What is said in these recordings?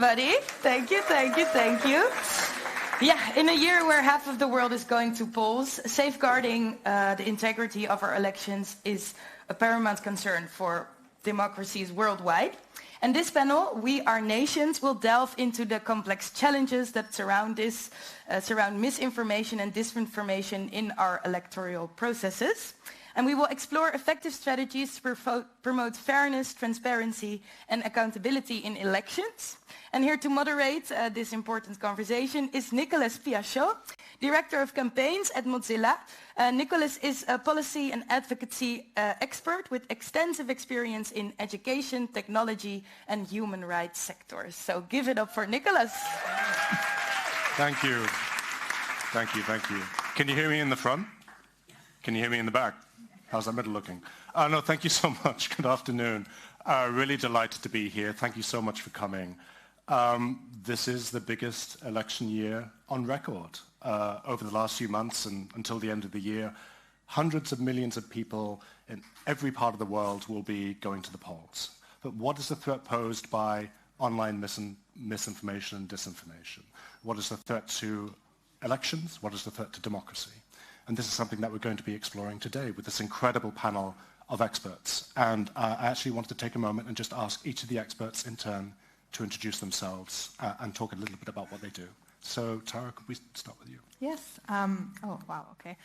everybody. Thank you, thank you, thank you. Yeah, in a year where half of the world is going to polls, safeguarding the integrity of our elections is a paramount concern for democracies worldwide. And this panel, We Are Nations, will delve into the complex challenges that surround misinformation and disinformation in our electoral processes. And we will explore effective strategies to promote fairness, transparency, and accountability in elections. And here to moderate this important conversation is Nicolas Piachot, Director of Campaigns at Mozilla. Nicolas is a policy and advocacy expert with extensive experience in education, technology, and human rights sectors. So give it up for Nicolas. Thank you. Thank you, thank you. Can you hear me in the front? Can you hear me in the back? How's that middle looking? No, thank you so much. Good afternoon. Really delighted to be here. Thank you so much for coming. This is the biggest election year on record. Over the last few months and until the end of the year, hundreds of millions of people in every part of the world will be going to the polls. But what is the threat posed by online misinformation and disinformation? What is the threat to elections? What is the threat to democracy? And this is something that we're going to be exploring today with this incredible panel of experts. And I actually wanted to take a moment and just ask each of the experts in turn to introduce themselves and talk a little bit about what they do. So, Tara, could we start with you? Yes. Oh, wow, okay.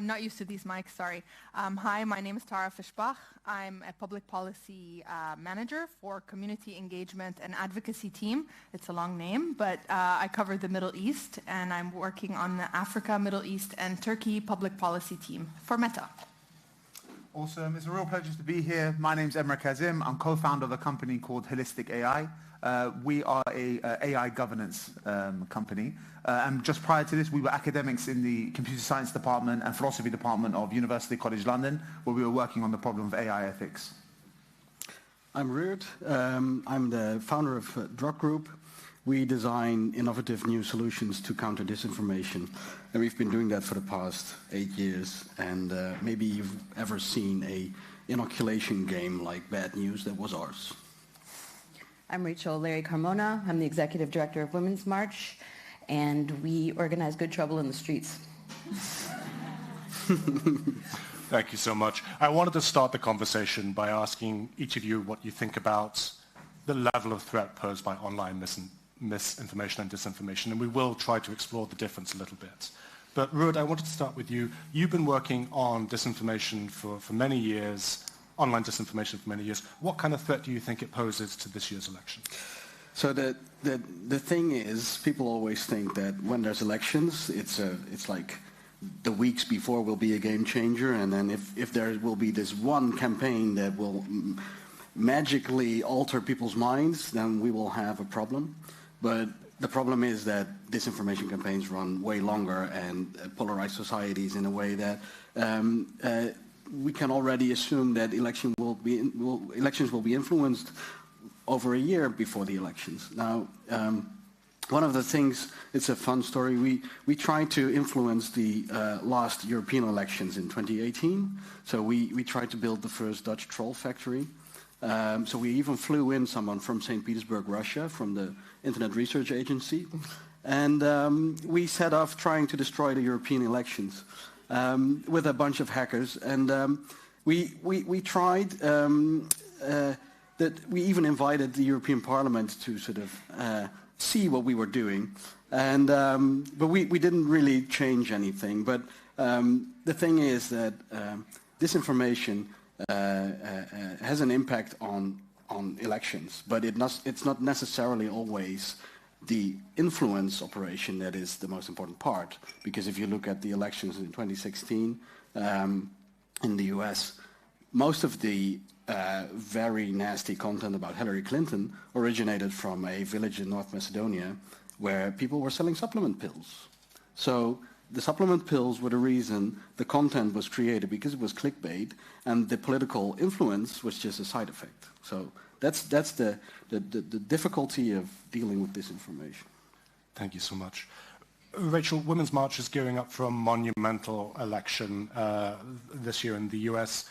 Not used to these mics, sorry. Hi, my name is Tara Fischbach. I'm a public policy manager for community engagement and advocacy team. It's a long name, but I cover the Middle East, and I'm working on the Africa, Middle East, and Turkey public policy team for Meta. Awesome. It's a real pleasure to be here. My name's Emre Kazim. I'm co-founder of a company called Holistic AI. We are a AI governance company. And just prior to this, we were academics in the computer science department and philosophy department of University College London, where we were working on the problem of AI ethics. I'm Ruud. I'm the founder of Drug Group. We design innovative new solutions to counter disinformation. And we've been doing that for the past 8 years. And maybe you've ever seen a inoculation game like Bad News. That was ours. I'm Rachel Larry Carmona. I'm the executive director of Women's March, and we organize good trouble in the streets. Thank you so much. I wanted to start the conversation by asking each of you what you think about the level of threat posed by online misinformation and disinformation, and we will try to explore the difference a little bit. But Ruud, I wanted to start with you. You've been working on disinformation for many years, online disinformation for many years. What kind of threat do you think it poses to this year's election? So the thing is, people always think that when there's elections, it's like the weeks before will be a game changer, and then if there will be this one campaign that will magically alter people's minds, then we will have a problem. But the problem is that disinformation campaigns run way longer and polarize societies in a way that we can already assume that elections will be influenced over a year before the elections. Now, one of the things, it's a fun story, we tried to influence the last European elections in 2018. So we tried to build the first Dutch troll factory. So we even flew in someone from St. Petersburg, Russia, from the Internet Research Agency. And we set off trying to destroy the European elections with a bunch of hackers. And we tried that we even invited the European Parliament to sort of see what we were doing. And but we didn't really change anything. But the thing is that disinformation has an impact on elections, but it's not necessarily always the influence operation that is the most important part. Because if you look at the elections in 2016 in the US, most of the very nasty content about Hillary Clinton originated from a village in North Macedonia where people were selling supplement pills. So the supplement pills were the reason the content was created, because it was clickbait, and the political influence was just a side effect. So that's the difficulty of dealing with disinformation. Thank you so much. Rachel, Women's March is gearing up for a monumental election this year in the US.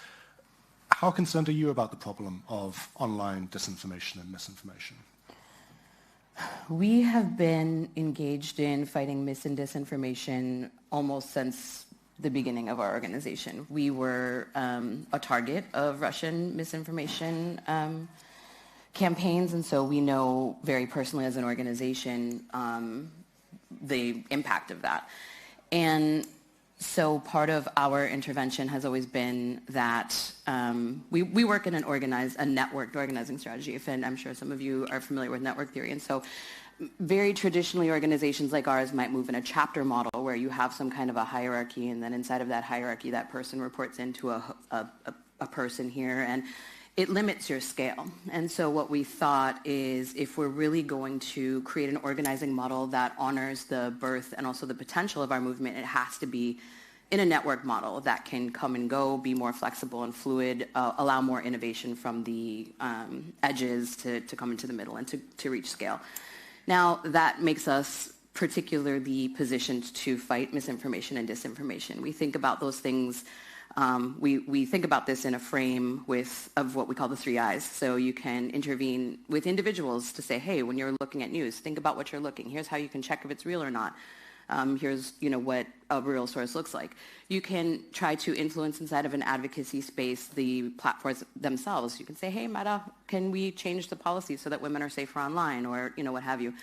How concerned are you about the problem of online disinformation and misinformation? We have been engaged in fighting mis and disinformation almost since the beginning of our organization. We were a target of Russian misinformation campaigns, and so we know very personally as an organization the impact of that. And so part of our intervention has always been that we work in a networked organizing strategy, and I'm sure some of you are familiar with network theory. And so very traditionally, organizations like ours might move in a chapter model where you have some kind of a hierarchy, and then inside of that hierarchy, that person reports into a person here, and it limits your scale. And so what we thought is, if we're really going to create an organizing model that honors the birth and also the potential of our movement, it has to be in a network model that can come and go, be more flexible and fluid, allow more innovation from the edges to come into the middle and to reach scale. Now, that makes us particularly positioned to fight misinformation and disinformation. We think about those things. We think about this in a frame of what we call the 3 I's. So you can intervene with individuals to say, hey, when you're looking at news, think about what you're looking. Here's how you can check if it's real or not. Here's what a real source looks like. You can try to influence inside of an advocacy space the platforms themselves. You can say, hey, Meta, can we change the policy so that women are safer online, or what have you.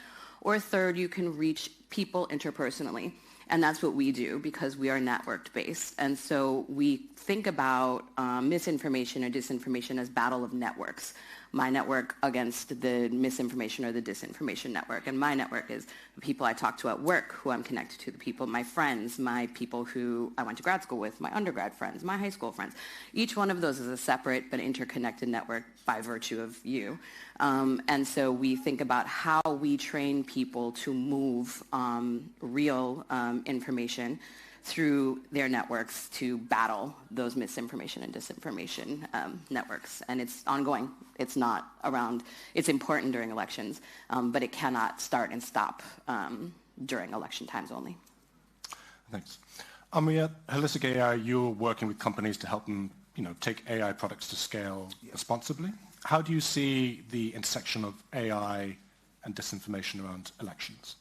Or third, you can reach people interpersonally. And that's what we do because we are networked based. And so we think about misinformation or disinformation as battle of networks. My network against the misinformation or the disinformation network. And my network is the people I talk to at work, who I'm connected to, the people, my friends, my people who I went to grad school with, my undergrad friends, my high school friends. Each one of those is a separate but interconnected network by virtue of you. And so we think about how we train people to move real information through their networks to battle those misinformation and disinformation networks. And it's ongoing. It's not around. It's important during elections, but it cannot start and stop during election times only. Thanks. At Holistic AI, you're working with companies to help them, take AI products to scale responsibly. How do you see the intersection of AI and disinformation around elections?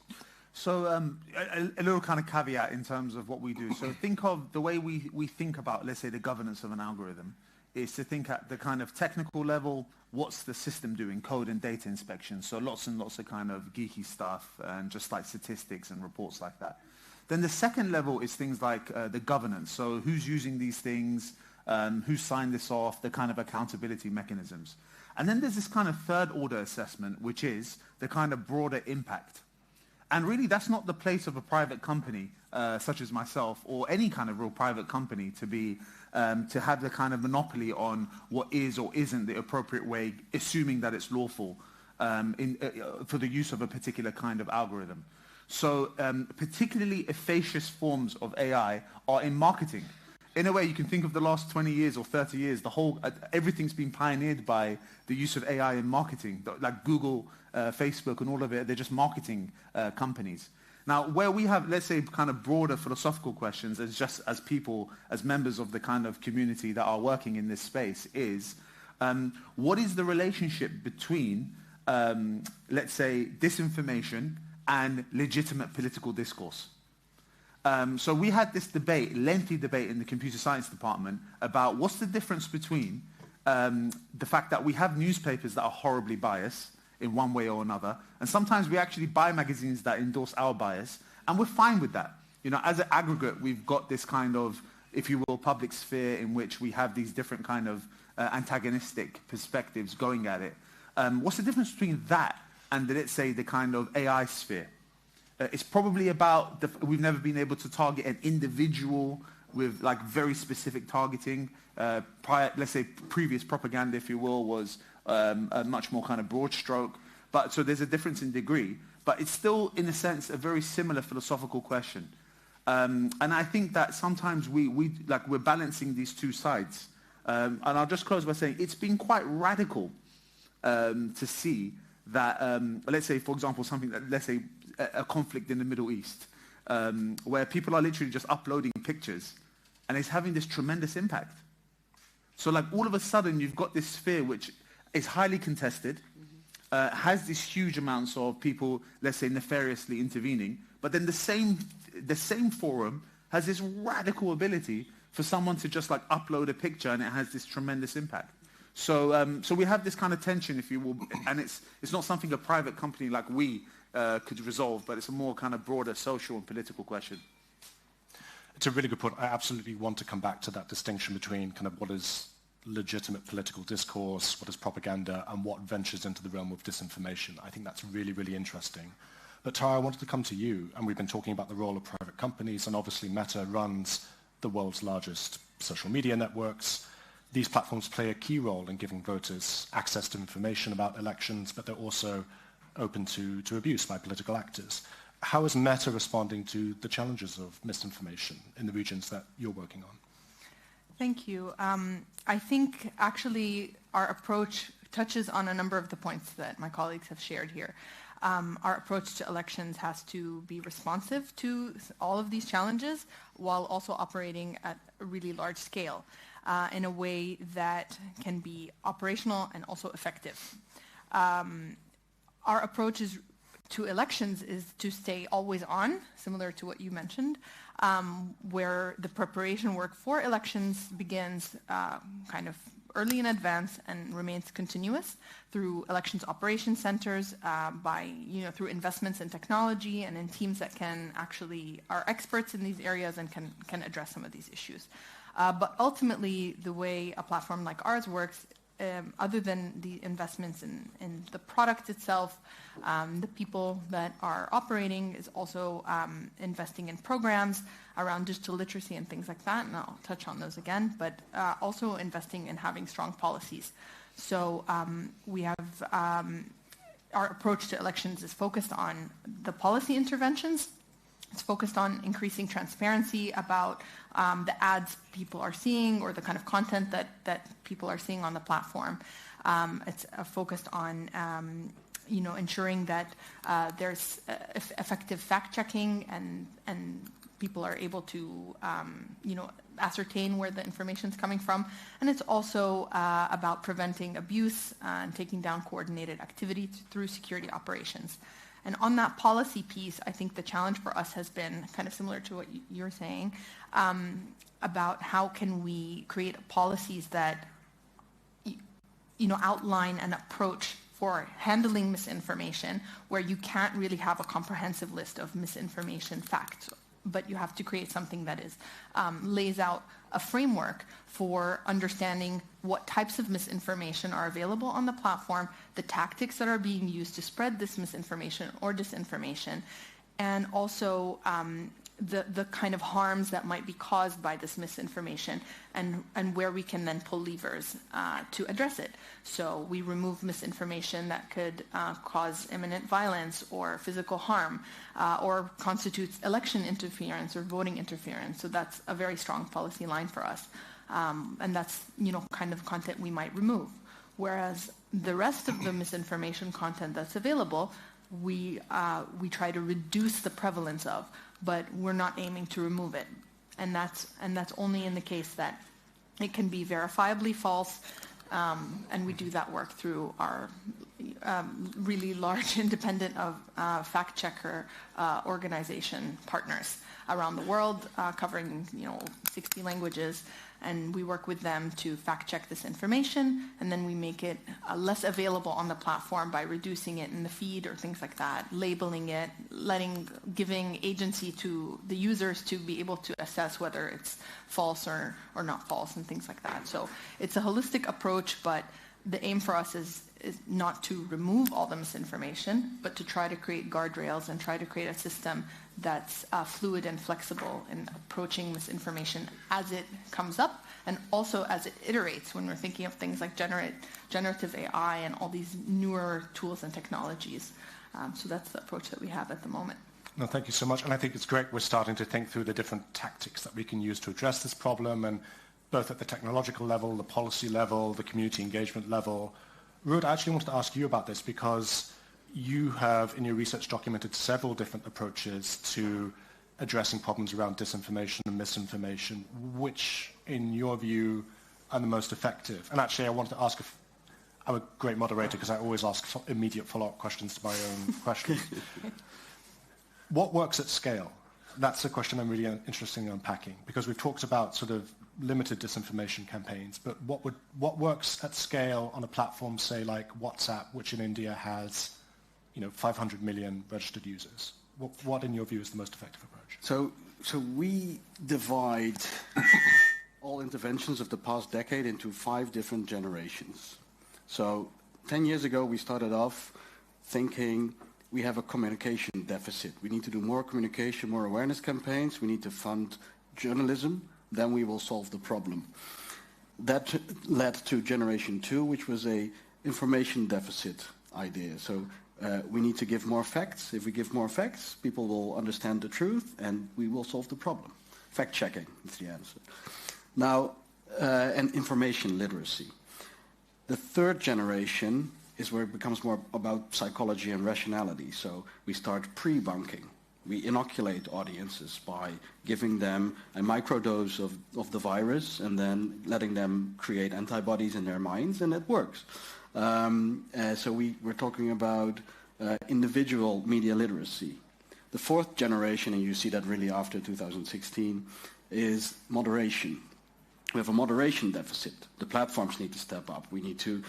So a little kind of caveat in terms of what we do. So think of the way we think about, let's say, the governance of an algorithm is to think at the kind of technical level, what's the system doing, code and data inspection. So lots and lots of kind of geeky stuff and just like statistics and reports like that. Then the second level is things like the governance. So who's using these things, who signed this off, the kind of accountability mechanisms. And then there's this kind of third order assessment, which is the kind of broader impact. And really, that's not the place of a private company, such as myself, or any kind of real private company to have the kind of monopoly on what is or isn't the appropriate way, assuming that it's lawful for the use of a particular kind of algorithm. So particularly efficacious forms of AI are in marketing. In a way, you can think of the last 20 years or 30 years, everything's been pioneered by the use of AI in marketing, like Google, Facebook, and all of it. They're just marketing companies. Now, where we have, let's say, kind of broader philosophical questions as people, as members of the kind of community that are working in this space is, what is the relationship between, let's say, disinformation and legitimate political discourse? So we had this lengthy debate in the computer science department about what's the difference between the fact that we have newspapers that are horribly biased in one way or another, and sometimes we actually buy magazines that endorse our bias, and we're fine with that. As an aggregate, we've got this kind of, if you will, public sphere in which we have these different kind of antagonistic perspectives going at it. What's the difference between that and, let's say, the kind of AI sphere? It's probably about we've never been able to target an individual with like very specific targeting. Let's say previous propaganda, if you will, was a much more kind of broad stroke. But so there's a difference in degree, but it's still, in a sense, a very similar philosophical question. And I think that sometimes we're balancing these two sides. And I'll just close by saying it's been quite radical to see that, let's say, for example, let's say a conflict in the Middle East, where people are literally just uploading pictures, and it's having this tremendous impact. So like all of a sudden, you've got this sphere which is highly contested, has these huge amounts of people, let's say, nefariously intervening, but then the same forum has this radical ability for someone to just like upload a picture and it has this tremendous impact. So we have this kind of tension, if you will, and it's not something a private company like we could resolve, but it's a more kind of broader social and political question. It's a really good point. I absolutely want to come back to that distinction between kind of what is legitimate political discourse, what is propaganda, and what ventures into the realm of disinformation. I think that's really, really interesting. But Tara, I wanted to come to you, and we've been talking about the role of private companies, and obviously Meta runs the world's largest social media networks. These platforms play a key role in giving voters access to information about elections, but they're also open to abuse by political actors. How is Meta responding to the challenges of misinformation in the regions that you're working on? Thank you. I think actually our approach touches on a number of the points that my colleagues have shared here. Our approach to elections has to be responsive to all of these challenges while also operating at a really large scale in a way that can be operational and also effective. Our approach to elections is to stay always on, similar to what you mentioned, where the preparation work for elections begins kind of early in advance and remains continuous through elections operation centers, through investments in technology and in teams that are experts in these areas and can address some of these issues. But ultimately, the way a platform like ours works, other than the investments in the product itself, the people that are operating is also investing in programs around digital literacy and things like that, and I'll touch on those again, but also investing in having strong policies. So we have our approach to elections is focused on the policy interventions. It's focused on increasing transparency about the ads people are seeing or the kind of content that people are seeing on the platform. It's focused on ensuring that there's effective fact-checking and people are able to ascertain where the information is coming from. And it's also about preventing abuse and taking down coordinated activity through security operations. And on that policy piece, I think the challenge for us has been kind of similar to what you're saying, about how can we create policies that outline an approach for handling misinformation where you can't really have a comprehensive list of misinformation facts, but you have to create something that lays out a framework for understanding what types of misinformation are available on the platform, the tactics that are being used to spread this misinformation or disinformation, and also the kind of harms that might be caused by this misinformation and where we can then pull levers to address it. So we remove misinformation that could cause imminent violence or physical harm or constitutes election interference or voting interference. So that's a very strong policy line for us. And that's, kind of content we might remove. Whereas the rest of the misinformation content that's available, we try to reduce the prevalence of, but we're not aiming to remove it. And that's only in the case that it can be verifiably false, and we do that work through our really large independent of fact-checker organization partners around the world, covering 60 languages, and we work with them to fact-check this information, and then we make it less available on the platform by reducing it in the feed or things like that, labeling it, giving agency to the users to be able to assess whether it's false or not false and things like that. So it's a holistic approach, but the aim for us is not to remove all the misinformation, but to try to create guardrails and try to create a system that's fluid and flexible in approaching misinformation as it comes up and also as it iterates when we're thinking of things like generative AI and all these newer tools and technologies. So that's the approach that we have at the moment. No, thank you so much. And I think it's great we're starting to think through the different tactics that we can use to address this problem, and both at the technological level, the policy level, the community engagement level. Ruud, I actually wanted to ask you about this because you have, in your research, documented several different approaches to addressing problems around disinformation and misinformation. Which, in your view, are the most effective? And actually, I wanted to ask I'm a great moderator because I always ask immediate follow-up questions to my own questions. What works at scale? That's a question I'm really interested in unpacking, because we've talked about sort of limited disinformation campaigns, but what works at scale on a platform, say, like WhatsApp, which in India has 500 million registered users? What, in your view, is the most effective approach? So we divide all interventions of the past decade into 5 different generations. So 10 years ago, we started off thinking we have a communication deficit. We need to do more communication, more awareness campaigns. We need to fund journalism. Then we will solve the problem. That led to generation 2, which was a information deficit idea. So we need to give more facts. If we give more facts, people will understand the truth, and we will solve the problem. Fact-checking is the answer. Now, and information literacy. The 3rd generation is where it becomes more about psychology and rationality. So we start pre-bunking. We inoculate audiences by giving them a microdose of the virus and then letting them create antibodies in their minds, and it works. So we're talking about individual media literacy. The 4th generation, and you see that really after 2016, is moderation. We have a moderation deficit. The platforms need to step up. We need to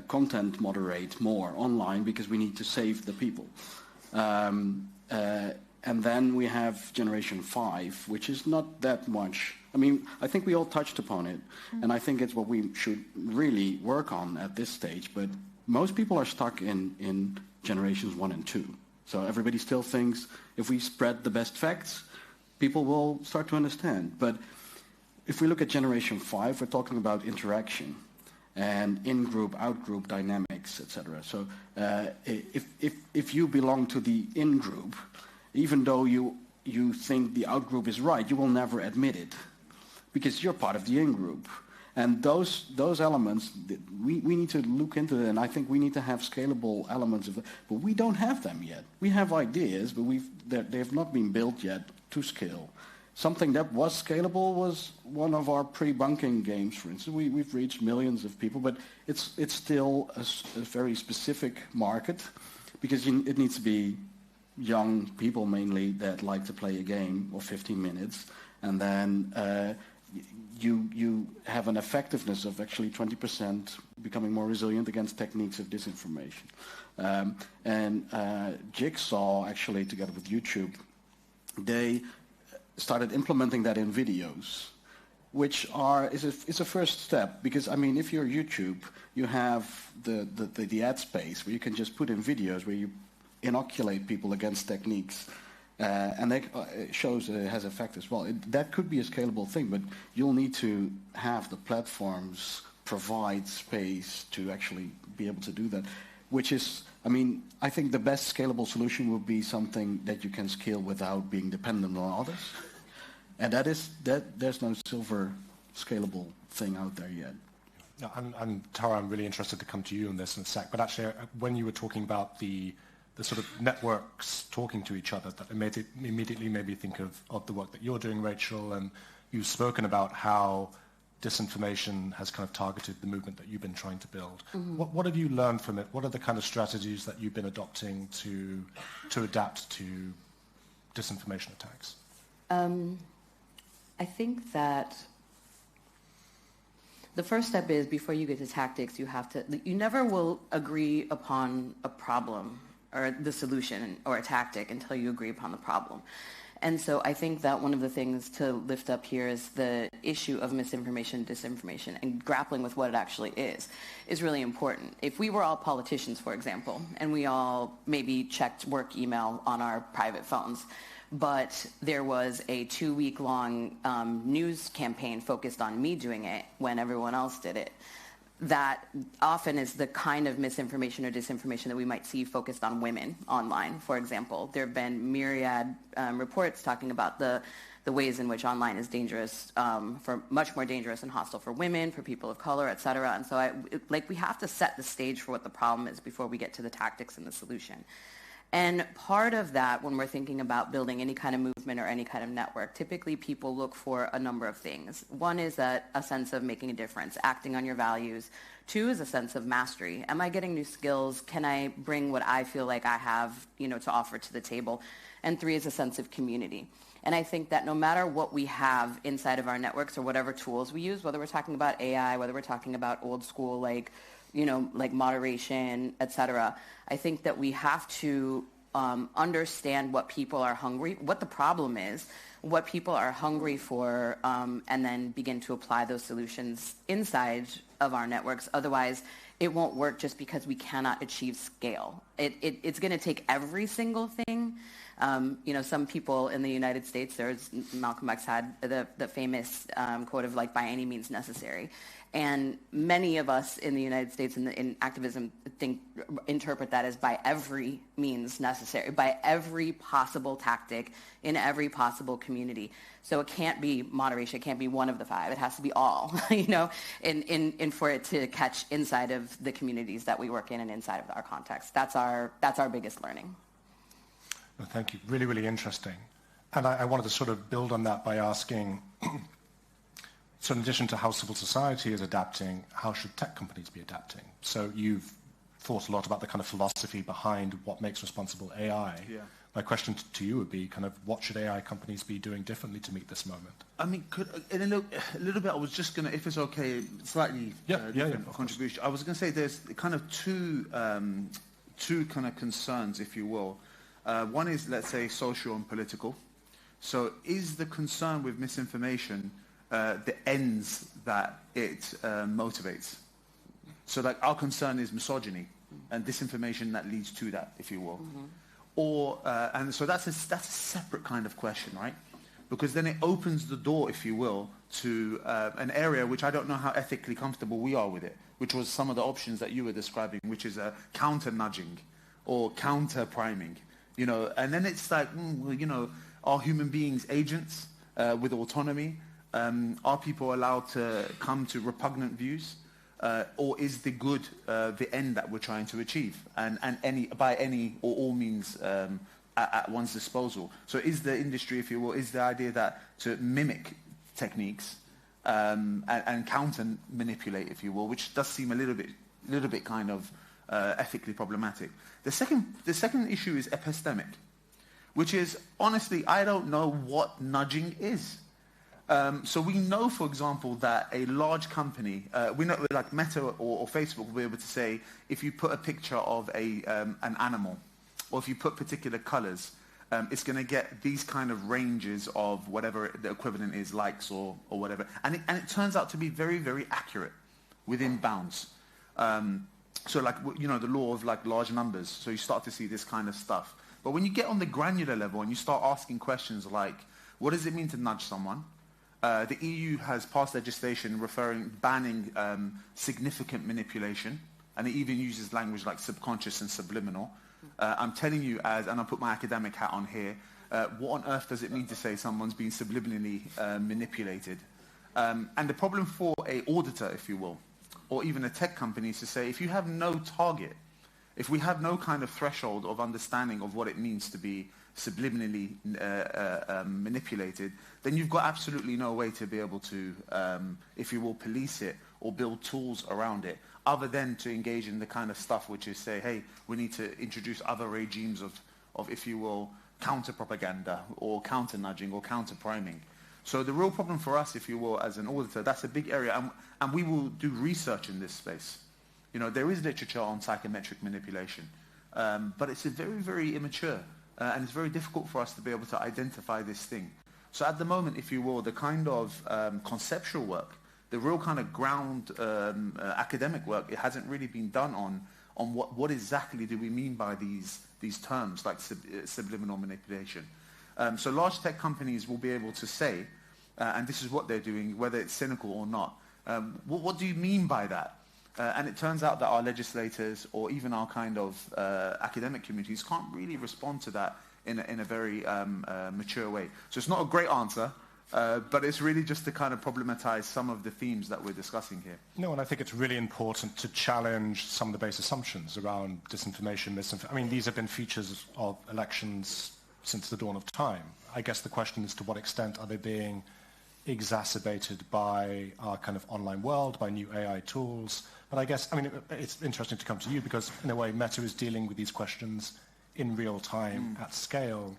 content moderate more online because we need to save the people. And then we have generation 5, which is not that much. I mean, I think we all touched upon it, and I think it's what we should really work on at this stage. But most people are stuck in generations 1 and 2. So everybody still thinks if we spread the best facts, people will start to understand. But if we look at generation 5, we're talking about interaction and in-group, out-group dynamics, etc. So if you belong to the in-group, even though you think the out-group is right, you will never admit it because you're part of the in-group. And those elements, we need to look into it, and I think we need to have scalable elements of it. But we don't have them yet. We have ideas, but they have not been built yet to scale. Something that was scalable was one of our pre-bunking games, for instance. We've reached millions of people, but it's still a very specific market because it needs to be young people mainly that like to play a game of 15 minutes, and then you have an effectiveness of actually 20% becoming more resilient against techniques of disinformation. Jigsaw, actually, together with YouTube, they started implementing that in videos, which is a first step, because I mean, if you're YouTube, you have the ad space where you can just put in videos where you inoculate people against techniques, and that shows it has effect as well. That could be a scalable thing, but you'll need to have the platforms provide space to actually be able to do that, which is, I mean, I think the best scalable solution would be something that you can scale without being dependent on others. And there's no silver scalable thing out there yet. Yeah, and Tara, I'm really interested to come to you on this in a sec, but actually when you were talking about the sort of networks talking to each other, that immediately made me think of the work that you're doing, Rachel, and you've spoken about how disinformation has kind of targeted the movement that you've been trying to build. Mm-hmm. What have you learned from it? What are the kind of strategies that you've been adopting to adapt to disinformation attacks? I think that the first step is, before you get to tactics, you never will agree upon a problem or the solution or a tactic until you agree upon the problem. And so I think that one of the things to lift up here is the issue of misinformation, disinformation, and grappling with what it actually is really important. If we were all politicians, for example, and we all maybe checked work email on our private phones, but there was a 2-week-long news campaign focused on me doing it when everyone else did it, that often is the kind of misinformation or disinformation that we might see focused on women online, for example. There have been myriad reports talking about the ways in which online is dangerous, much more dangerous and hostile for women, for people of color, et cetera. And so we have to set the stage for what the problem is before we get to the tactics and the solution. And part of that, when we're thinking about building any kind of movement or any kind of network, typically people look for a number of things. One is a sense of making a difference, acting on your values. Two is a sense of mastery. Am I getting new skills? Can I bring what I feel like I have, to offer to the table? And three is a sense of community. And I think that no matter what we have inside of our networks or whatever tools we use, whether we're talking about AI, whether we're talking about old school, like moderation, et cetera, I think that we have to understand what people are hungry, what the problem is, what people are hungry for, and then begin to apply those solutions inside of our networks. Otherwise, it won't work just because we cannot achieve scale. It's going to take every single thing. Some people in the United States, Malcolm X had the famous quote of by any means necessary. And many of us in the United States in activism interpret that as by every means necessary, by every possible tactic in every possible community. So it can't be moderation, it can't be one of the five, it has to be all, in for it to catch inside of the communities that we work in and inside of our context. That's our biggest learning. Well, thank you. Really, really interesting. And I wanted to sort of build on that by asking, so in addition to how civil society is adapting, how should tech companies be adapting? So you've thought a lot about the kind of philosophy behind what makes responsible AI. Yeah. My question to you would be kind of what should AI companies be doing differently to meet this moment? I mean, in a little bit, I was just going to, if it's okay, slightly different contribution. I was going to say there's kind of two kind of concerns, if you will. One is, let's say, social and political. So is the concern with misinformation the ends that it motivates? So our concern is misogyny and disinformation that leads to that, if you will. Mm-hmm. Or, and so that's a separate kind of question, right? Because then it opens the door, if you will, to an area which I don't know how ethically comfortable we are with it, which was some of the options that you were describing, which is counter-nudging or counter-priming. And then it's are human beings agents with autonomy? Are people allowed to come to repugnant views? Or is the good the end that we're trying to achieve? And by any or all means at one's disposal. So is the industry, if you will, is the idea that to mimic techniques and counter-manipulate, if you will, which does seem a little bit kind of ethically problematic. The second issue is epistemic, which is, honestly, I don't know what nudging is. So we know, for example, that a large company, we know like Meta or Facebook will be able to say, if you put a picture of an animal, or if you put particular colors, it's going to get these kind of ranges of whatever the equivalent is, likes or whatever. And it turns out to be very, very accurate within bounds. So the law of large numbers. So you start to see this kind of stuff. But when you get on the granular level and you start asking questions like, what does it mean to nudge someone? The EU has passed legislation banning significant manipulation, and it even uses language like subconscious and subliminal. I'm telling you, and I'll put my academic hat on here, what on earth does it mean to say someone's been subliminally manipulated? And the problem for an auditor, if you will, or even a tech company is to say, if you have no target, if we have no kind of threshold of understanding of what it means to be subliminally manipulated, then you've got absolutely no way to be able to, if you will, police it or build tools around it, other than to engage in the kind of stuff which is say, hey, we need to introduce other regimes of if you will, counter-propaganda or counter-nudging or counter-priming. So the real problem for us, if you will, as an auditor, that's a big area, and we will do research in this space. There is literature on psychometric manipulation, but it's very, very immature. And it's very difficult for us to be able to identify this thing. So at the moment, if you will, the kind of conceptual work, the real kind of ground academic work, it hasn't really been done on what exactly do we mean by these terms like subliminal manipulation. So large tech companies will be able to say, and this is what they're doing, whether it's cynical or not, what do you mean by that? And it turns out that our legislators or even our kind of academic communities can't really respond to that in a very mature way. So it's not a great answer, But it's really just to kind of problematize some of the themes that we're discussing here. No, and I think it's really important to challenge some of the base assumptions around disinformation, misinformation. I mean, these have been features of elections since the dawn of time. I guess the question is, to what extent are they being exacerbated by our kind of online world, by new AI tools? But I guess, I mean, it's interesting to come to you because, in a way, Meta is dealing with these questions in real time at scale.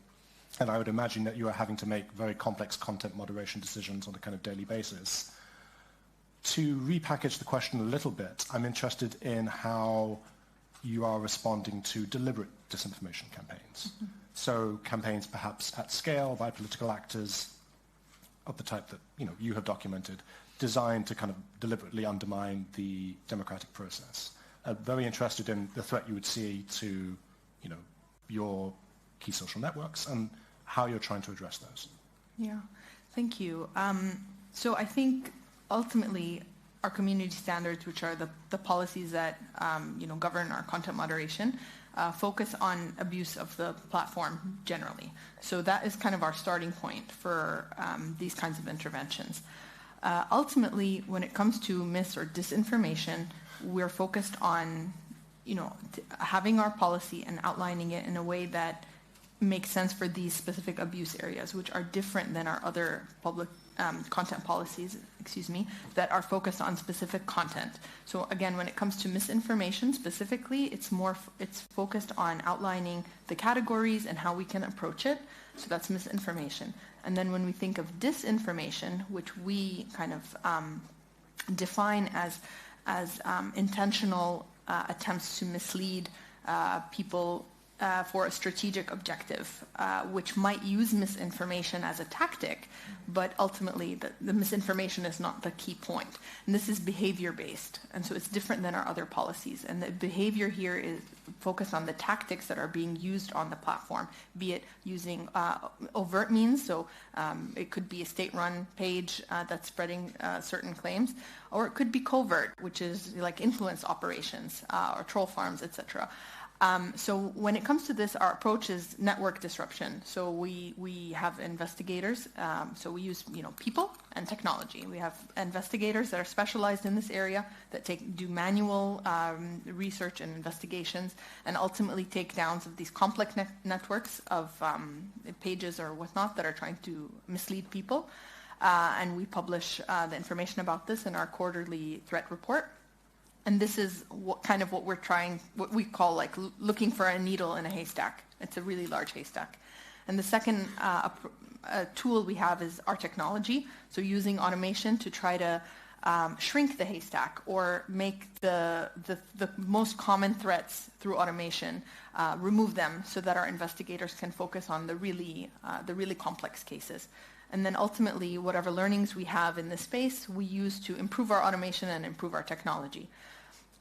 And I would imagine that you are having to make very complex content moderation decisions on a kind of daily basis. To repackage the question a little bit, I'm interested in how you are responding to deliberate disinformation campaigns. So campaigns perhaps at scale by political actors of the type that you have documented, designed to kind of deliberately undermine the democratic process. Very interested in the threat you would see to your key social networks and how you're trying to address those. Yeah, thank you. So I think ultimately our community standards, which are the policies that govern our content moderation, focus on abuse of the platform generally. So that is kind of our starting point for these kinds of interventions. Ultimately, when it comes to mis or disinformation, we're focused on having our policy and outlining it in a way that makes sense for these specific abuse areas, which are different than our other public content policies, that are focused on specific content. So again, when it comes to misinformation specifically, it's focused on outlining the categories and how we can approach it. So that's misinformation. And then when we think of disinformation, which we kind of define as intentional attempts to mislead people for a strategic objective, which might use misinformation as a tactic, but ultimately the misinformation is not the key point. And this is behavior-based, and so it's different than our other policies. And the behavior here is focused on the tactics that are being used on the platform, be it using overt means, so it could be a state-run page that's spreading certain claims, or it could be covert, which is like influence operations or troll farms, etc. So when it comes to this, our approach is network disruption. So we have investigators. So we use people and technology. We have investigators that are specialized in this area that do manual research and investigations, and ultimately takedowns of these complex networks of pages or whatnot that are trying to mislead people. And we publish the information about this in our quarterly threat report. And this is what we call like looking for a needle in a haystack. It's a really large haystack. And the second tool we have is our technology. So using automation to try to shrink the haystack or make the most common threats through automation, remove them so that our investigators can focus on the really complex cases. And then ultimately, whatever learnings we have in this space, we use to improve our automation and improve our technology.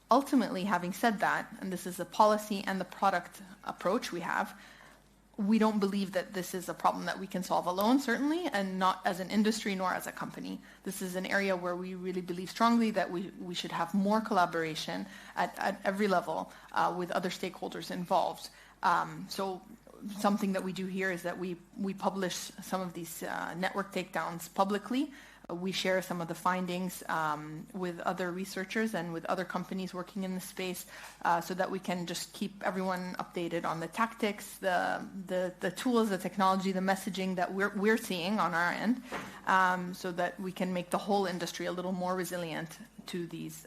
Ultimately, having said that, and this is the policy and the product approach we have, we don't believe that this is a problem that we can solve alone, certainly, and not as an industry nor as a company. This is an area where we really believe strongly that we should have more collaboration at every level with other stakeholders involved. So something that we do here is that we publish some of these network takedowns publicly. We share some of the findings with other researchers and with other companies working in the space so that we can just keep everyone updated on the tactics, the tools, the technology, the messaging that we're seeing on our end so that we can make the whole industry a little more resilient to these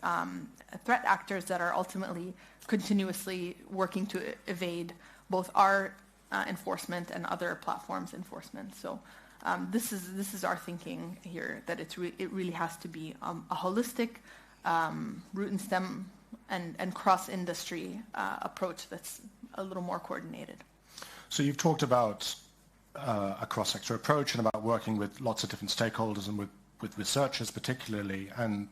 threat actors that are ultimately continuously working to evade both our enforcement and other platforms' enforcement. So this is our thinking here, that it really has to be a holistic, root and stem and cross-industry approach that's a little more coordinated. So you've talked about a cross-sector approach and about working with lots of different stakeholders and with researchers particularly. And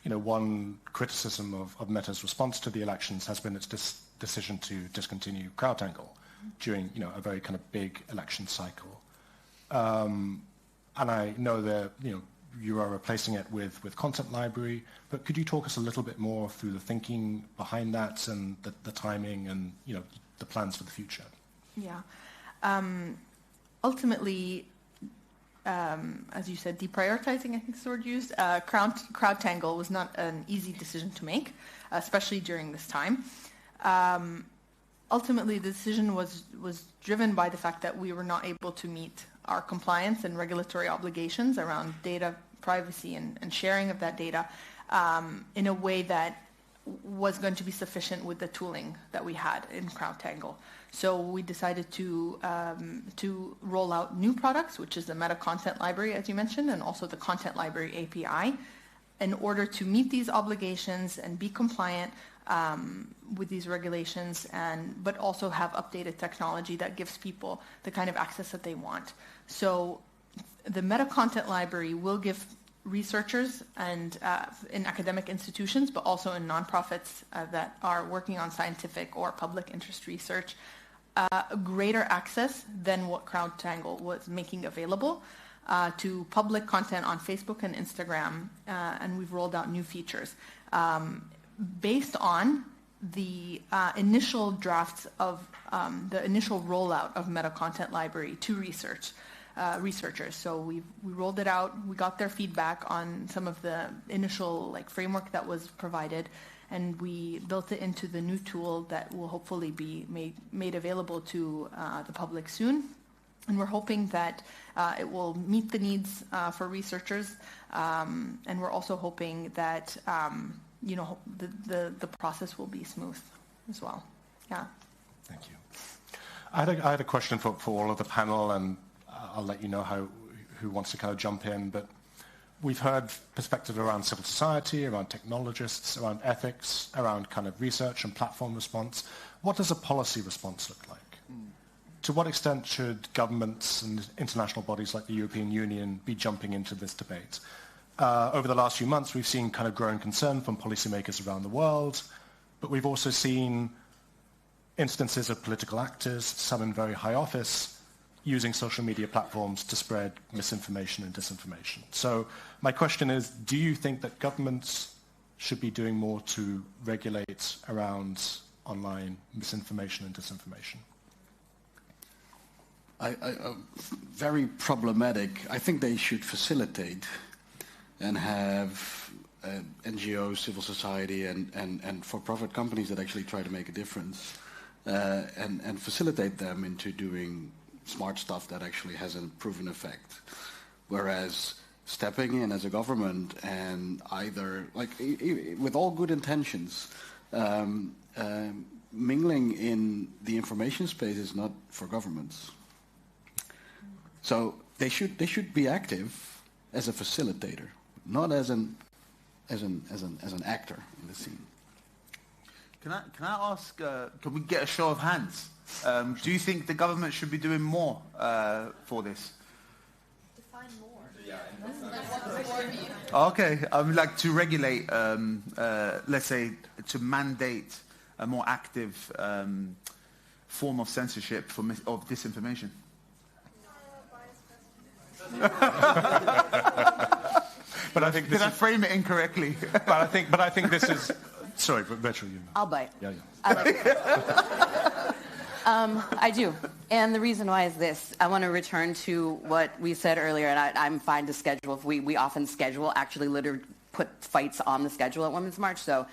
one criticism of Meta's response to the elections has been its decision to discontinue CrowdTangle during a very kind of big election cycle. And I know that you are replacing it with content library, but could you talk us a little bit more through the thinking behind that and the timing and the plans for the future? Yeah. Ultimately, as you said, deprioritizing, I think is the word used. CrowdTangle was not an easy decision to make, especially during this time. Ultimately, the decision was driven by the fact that we were not able to meet our compliance and regulatory obligations around data privacy and sharing of that data in a way that was going to be sufficient with the tooling that we had in CrowdTangle. So we decided to roll out new products, which is the Meta Content Library, as you mentioned, and also the Content Library API, in order to meet these obligations and be compliant with these regulations, but also have updated technology that gives people the kind of access that they want. So the Meta Content Library will give researchers and in academic institutions, but also in nonprofits that are working on scientific or public interest research, greater access than what CrowdTangle was making available to public content on Facebook and Instagram, and we've rolled out new features based on the initial drafts of the initial rollout of Meta Content Library to researchers. So we rolled it out, we got their feedback on some of the initial framework that was provided, and we built it into the new tool that will hopefully be made available to the public soon. And we're hoping that it will meet the needs for researchers, and we're also hoping that the process will be smooth as well. Yeah. Thank you. I had a question for all of the panel, and I'll let you know who wants to kind of jump in, but we've heard perspectives around civil society, around technologists, around ethics, around kind of research and platform response. What does a policy response look like? To what extent should governments and international bodies like the European Union be jumping into this debate? Over the last few months, we've seen kind of growing concern from policymakers around the world, but we've also seen instances of political actors, some in very high office, using social media platforms to spread misinformation and disinformation. So my question is, do you think that governments should be doing more to regulate around online misinformation and disinformation? Very problematic. I think they should facilitate and have NGOs, civil society, and for-profit companies that actually try to make a difference and facilitate them into doing smart stuff that actually has a proven effect. Whereas stepping in as a government and either, with all good intentions, mingling in the information space is not for governments. So they should be active as a facilitator, not as an actor in the scene. Can I ask? Can we get a show of hands? Do you think the government should be doing more for this? Define more. Okay, like to regulate, let's say, to mandate a more active form of censorship of disinformation. But I think did I frame it incorrectly? but I think this is. Sorry, but Rachel, you know. I'll bite. Yeah. I like it. I do. And the reason why is this. I want to return to what we said earlier, and I'm fine to schedule. We often schedule, actually literally put fights on the schedule at Women's March, so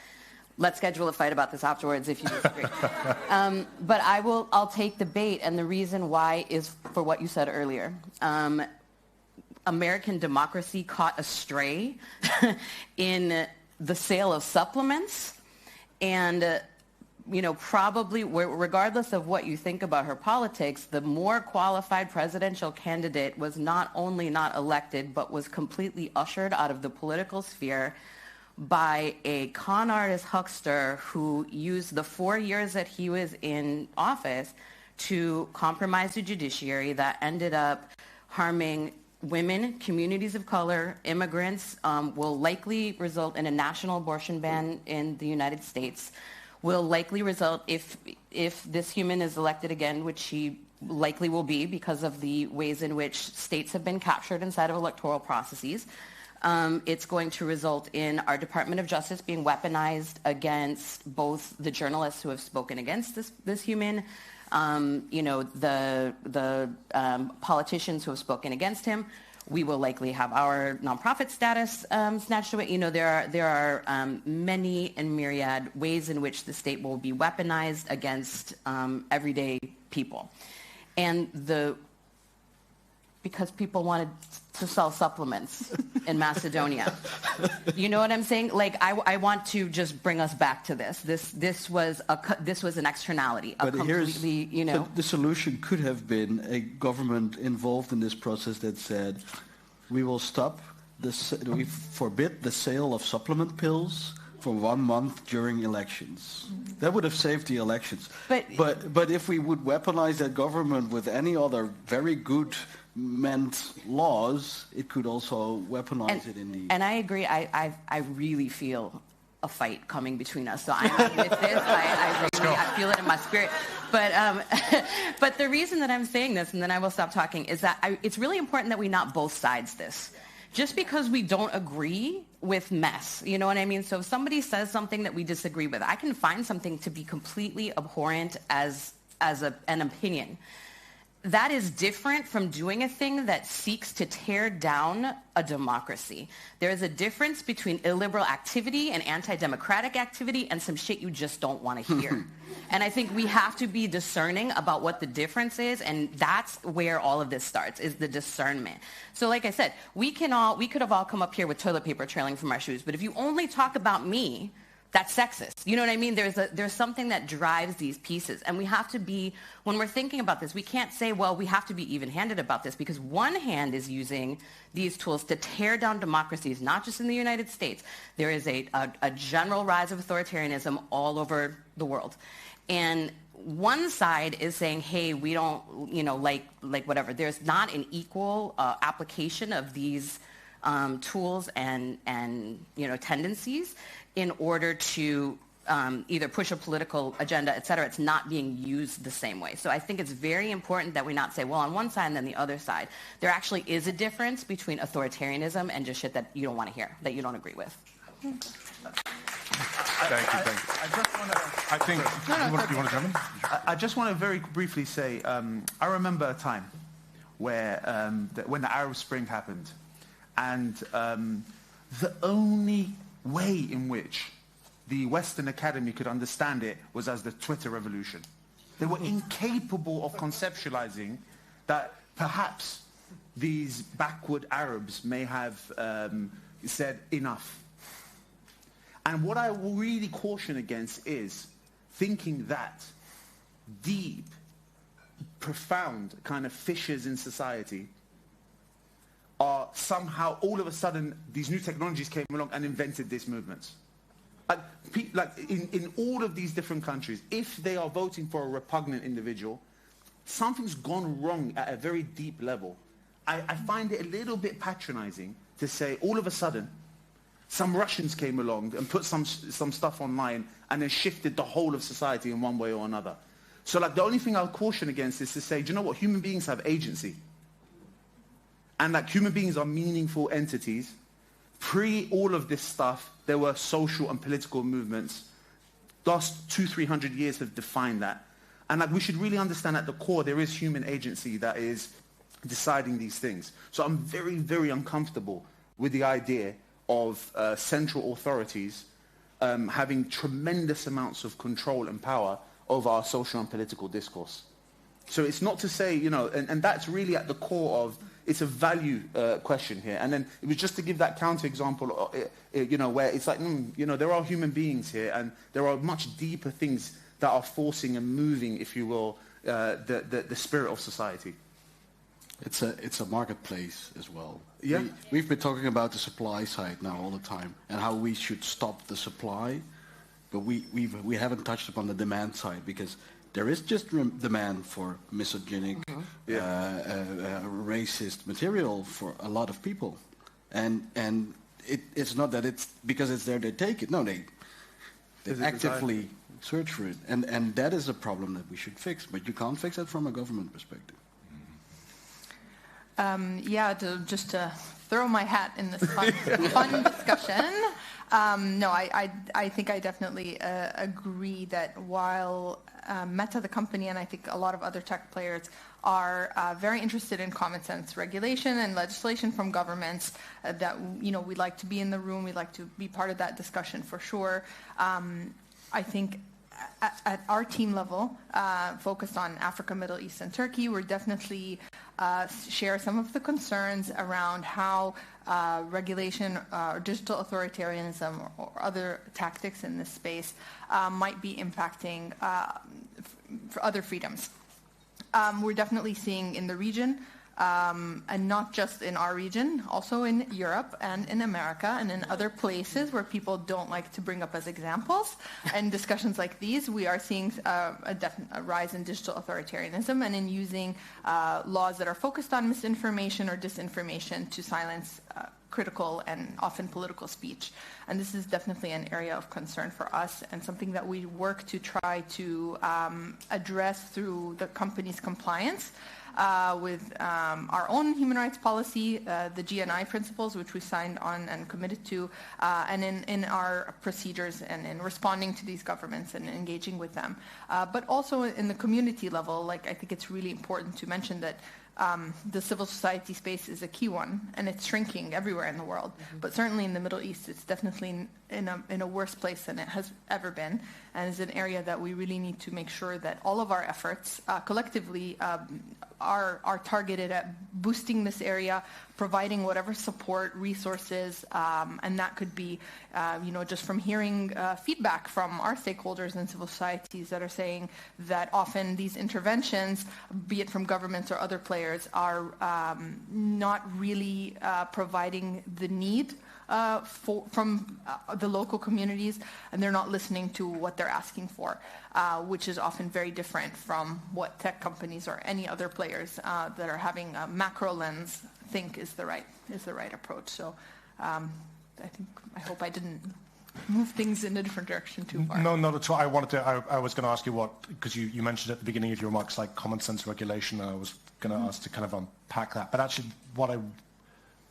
let's schedule a fight about this afterwards if you disagree. But I'll take the bait, and the reason why is for what you said earlier. American democracy caught astray in the sale of supplements, and probably regardless of what you think about her politics, the more qualified presidential candidate was not only not elected, but was completely ushered out of the political sphere by a con artist huckster who used the 4 years that he was in office to compromise the judiciary that ended up harming women, communities of color, immigrants, will likely result in a national abortion ban in the United States, will likely result, if this human is elected again, which he likely will be because of the ways in which states have been captured inside of electoral processes. It's going to result in our Department of Justice being weaponized against both the journalists who have spoken against this human, the politicians who have spoken against him. we will likely have our nonprofit status snatched away. You know, there are many and myriad ways in which the state will be weaponized against everyday people. And because people wanted to sell supplements in Macedonia. You know what I'm saying? Like, I want to just bring us back to this. This was an externality, a completely, you know. The solution could have been a government involved in this process that said, we will stop we forbid the sale of supplement pills for 1 month during elections. That would have saved the elections. But if we would weaponize that government with any other very good meant laws, it could also weaponize it in the... And I agree. I really feel a fight coming between us. So I'm with this. I feel it in my spirit. But the reason that I'm saying this, and then I will stop talking, is that it's really important that we not both sides this. Just because we don't agree with mess, you know what I mean? So if somebody says something that we disagree with, I can find something to be completely abhorrent as an opinion. That is different from doing a thing that seeks to tear down a democracy. There is a difference between illiberal activity and anti-democratic activity and some shit you just don't want to hear. And I think we have to be discerning about what the difference is, and that's where all of this starts, is the discernment. So like I said, we could have all come up here with toilet paper trailing from our shoes, but if you only talk about me, that's sexist. You know what I mean? There's something that drives these pieces. And we have to be, when we're thinking about this, we can't say, well, we have to be even-handed about this, because one hand is using these tools to tear down democracies, not just in the United States. There is a general rise of authoritarianism all over the world. And one side is saying, hey, we don't, you know, like whatever. There's not an equal application of these tools and you know, tendencies in order to either push a political agenda, et cetera. It's not being used the same way. So I think it's very important that we not say, well, on one side and then the other side. There actually is a difference between authoritarianism and just shit that you don't want to hear, that you don't agree with. Thank you. You want to jump in? I just want to very briefly say, I remember a time where when the Arab Spring happened, and the only way in which the Western Academy could understand it was as the Twitter revolution. They were incapable of conceptualizing that perhaps these backward Arabs may have said enough. And what I will really caution against is thinking that deep, profound kind of fissures in society are somehow all of a sudden these new technologies came along and invented this movement. Like in all of these different countries, if they are voting for a repugnant individual, something's gone wrong at a very deep level. I find it a little bit patronizing to say all of a sudden some Russians came along and put some stuff online and then shifted the whole of society in one way or another. So like the only thing I'll caution against is to say, do you know what? Human beings have agency. And like human beings are meaningful entities. Pre all of this stuff, there were social and political movements. Last 200-300 years have defined that. And like we should really understand at the core there is human agency that is deciding these things. So I'm very, very uncomfortable with the idea of central authorities having tremendous amounts of control and power over our social and political discourse. So it's not to say, you know, and that's really at the core of, it's a value question here. And then it was just to give that counterexample, you know, where it's like, you know, there are human beings here and there are much deeper things that are forcing and moving, if you will, the spirit of society. It's a marketplace as well. Yeah. We've been talking about the supply side now all the time and how we should stop the supply, but we haven't touched upon the demand side, because there is just demand for misogynic, racist material for a lot of people, and it's not that it's because it's there they take it. No, they actively search for it, and that is a problem that we should fix. But you can't fix it from a government perspective. Just to throw my hat in this fun discussion. No, I think I definitely agree that while Meta, the company, and I think a lot of other tech players are very interested in common sense regulation and legislation from governments that, we'd like to be in the room, we'd like to be part of that discussion for sure. I think at our team level, focused on Africa, Middle East, and Turkey, we're definitely share some of the concerns around how regulation or digital authoritarianism or other tactics in this space might be impacting for other freedoms. We're definitely seeing in the region, and not just in our region, also in Europe and in America and in other places where people don't like to bring up as examples. In discussions like these, we are seeing a rise in digital authoritarianism and in using laws that are focused on misinformation or disinformation to silence critical and often political speech. And this is definitely an area of concern for us and something that we work to try to address through the company's compliance with our own human rights policy, the GNI principles, which we signed on and committed to, and in our procedures and in responding to these governments and engaging with them. But also in the community level, I think it's really important to mention that the civil society space is a key one, and it's shrinking everywhere in the world. Mm-hmm. But certainly in the Middle East, it's definitely in a worse place than it has ever been, and is an area that we really need to make sure that all of our efforts collectively are targeted at boosting this area, providing whatever support, resources, and that could be, just from hearing feedback from our stakeholders and civil societies that are saying that often these interventions, be it from governments or other players, are not really providing the need from the local communities, and they're not listening to what they're asking for, which is often very different from what tech companies or any other players that are having a macro lens think is the right approach. So I hope I didn't move things in a different direction too far. No, not at all. I was going to ask you because you mentioned at the beginning of your remarks like common sense regulation, and I was going to ask to kind of unpack that. But actually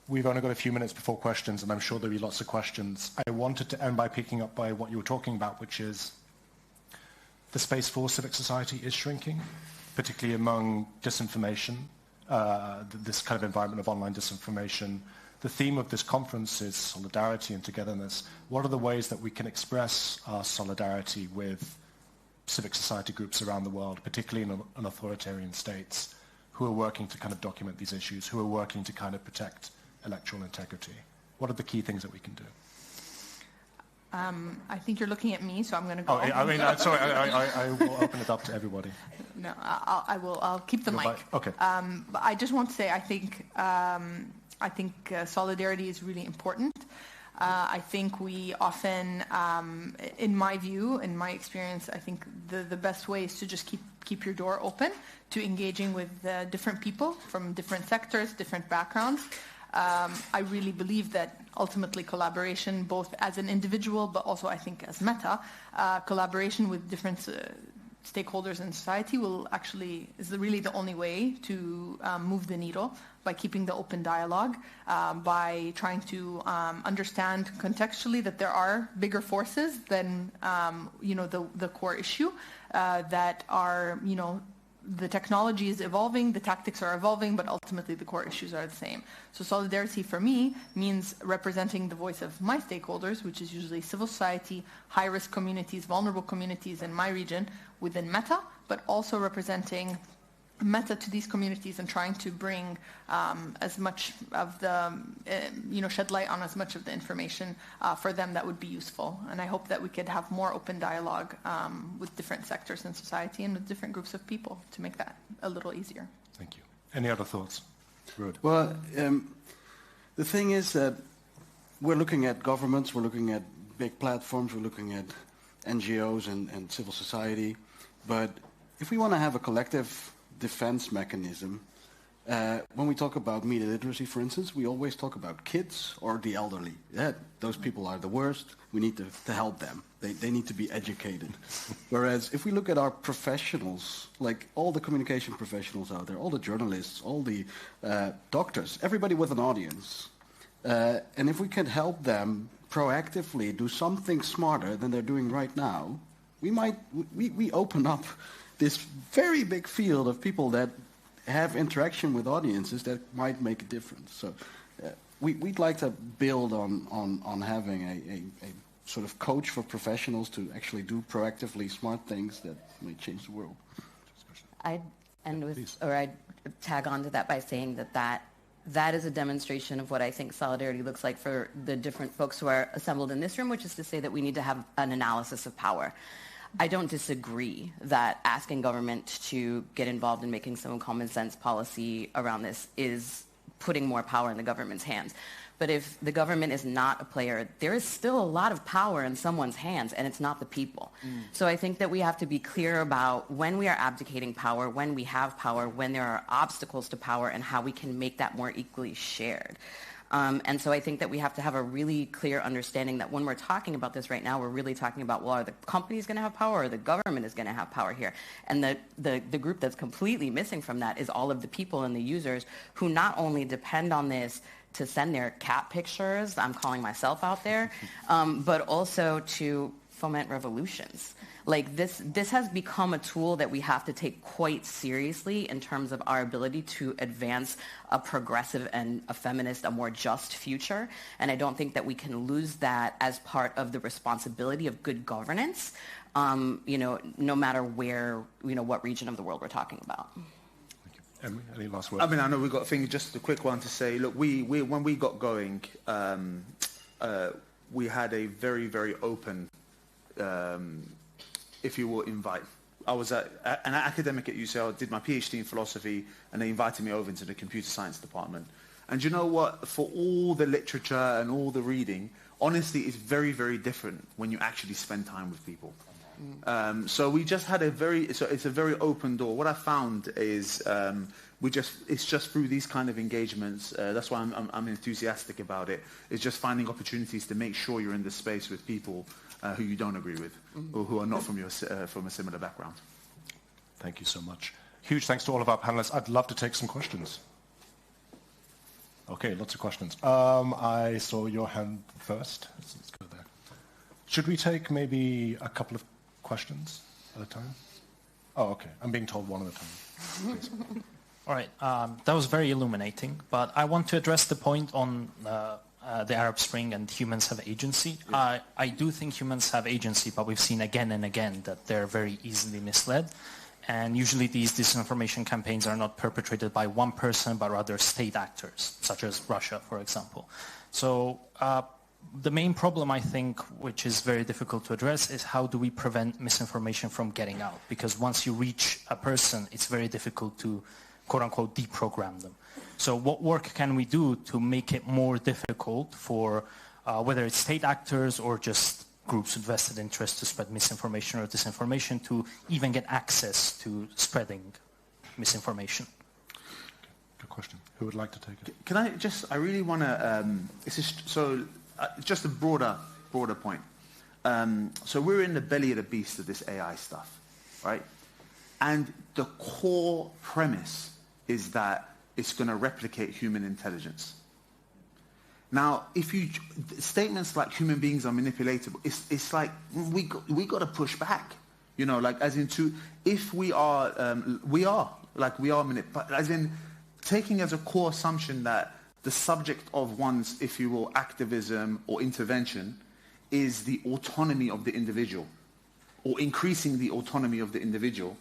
we've only got a few minutes before questions, and I'm sure there'll be lots of questions. I wanted to end by picking up by what you were talking about, which is the space for civic society is shrinking, particularly among disinformation, this kind of environment of online disinformation. The theme of this conference is solidarity and togetherness. What are the ways that we can express our solidarity with civic society groups around the world, particularly in authoritarian states, who are working to kind of document these issues, who are working to kind of protect electoral integrity? What are the key things that we can do? I think you're looking at me, so I'm going to go. Sorry, I will open it up to everybody. No, I'll keep the mic. Okay. But I just want to say, I think solidarity is really important. I think we often, in my view, in my experience, I think the best way is to just keep your door open to engaging with different people from different sectors, different backgrounds. I really believe that ultimately collaboration, both as an individual, but also I think as Meta, collaboration with different stakeholders in society is really the only way to move the needle, by keeping the open dialogue, by trying to understand contextually that there are bigger forces than the core issue, that are the technology is evolving, the tactics are evolving, but ultimately the core issues are the same. So solidarity for me means representing the voice of my stakeholders, which is usually civil society, high-risk communities, vulnerable communities in my region within Meta, but also representing Meta to these communities and trying to bring as much of the, shed light on as much of the information for them that would be useful. And I hope that we could have more open dialogue with different sectors in society and with different groups of people to make that a little easier. Thank you. Any other thoughts? Ruud. Well, the thing is that we're looking at governments, we're looking at big platforms, we're looking at NGOs and civil society. But if we want to have a collective defense mechanism, when we talk about media literacy, for instance, we always talk about kids or the elderly. Yeah, those people are the worst. We need to help them. They need to be educated. Whereas if we look at our professionals, like all the communication professionals out there, all the journalists, all the doctors, everybody with an audience, and if we can help them proactively do something smarter than they're doing right now, we open up this very big field of people that have interaction with audiences that might make a difference. So we'd like to build on having a sort of coach for professionals to actually do proactively smart things that may change the world. I'd tag on to that by saying that is a demonstration of what I think solidarity looks like for the different folks who are assembled in this room, which is to say that we need to have an analysis of power. I don't disagree that asking government to get involved in making some common sense policy around this is putting more power in the government's hands. But if the government is not a player, there is still a lot of power in someone's hands, and it's not the people. So I think that we have to be clear about when we are abdicating power, when we have power, when there are obstacles to power, and how we can make that more equally shared. And so I think that we have to have a really clear understanding that when we're talking about this right now, we're really talking about, well, are the companies going to have power or the government is going to have power here? And the group that's completely missing from that is all of the people and the users who not only depend on this to send their cat pictures, I'm calling myself out there, but also to foment revolutions. Like this has become a tool that we have to take quite seriously in terms of our ability to advance a progressive and a feminist, a more just future. And I don't think that we can lose that as part of the responsibility of good governance, no matter where, what region of the world we're talking about. Any last words? I mean, I know we've got a thing, just a quick one to say, look, we when we got going, we had a very, very open, if you will, invite. I was an academic at UCL, did my PhD in philosophy, and they invited me over into the computer science department. And you know what? For all the literature and all the reading, honestly, it's very, very different when you actually spend time with people. So we just had it's a very open door. What I found is it's just through these kind of engagements. That's why I'm enthusiastic about it. It's just finding opportunities to make sure you're in the space with people who you don't agree with or who are not from a similar background. Thank you so much. Huge thanks to all of our panelists. I'd love to take some questions. Okay, lots of questions. I saw your hand first. Let's go there. Should we take maybe a couple of questions at a time? Oh, okay. I'm being told one at a time. Please. All right. That was very illuminating, but I want to address the point on the Arab Spring and humans have agency. Yes. I do think humans have agency, but we've seen again and again that they're very easily misled. And usually these disinformation campaigns are not perpetrated by one person, but rather state actors, such as Russia, for example. So the main problem, I think, which is very difficult to address, is how do we prevent misinformation from getting out? Because once you reach a person, it's very difficult to, quote-unquote, deprogram them. So what work can we do to make it more difficult for whether it's state actors or just groups with vested interest to spread misinformation or disinformation to even get access to spreading misinformation? Good question. Who would like to take it? Can I just, I really want to, just a broader point. So we're in the belly of the beast of this AI stuff, right? And the core premise is that it's going to replicate human intelligence. Now, statements like human beings are manipulatable, it's like we got to push back, like as in if we are manipulated, as in taking as a core assumption that the subject of one's, if you will, activism or intervention is the autonomy of the individual, or increasing the autonomy of the individual,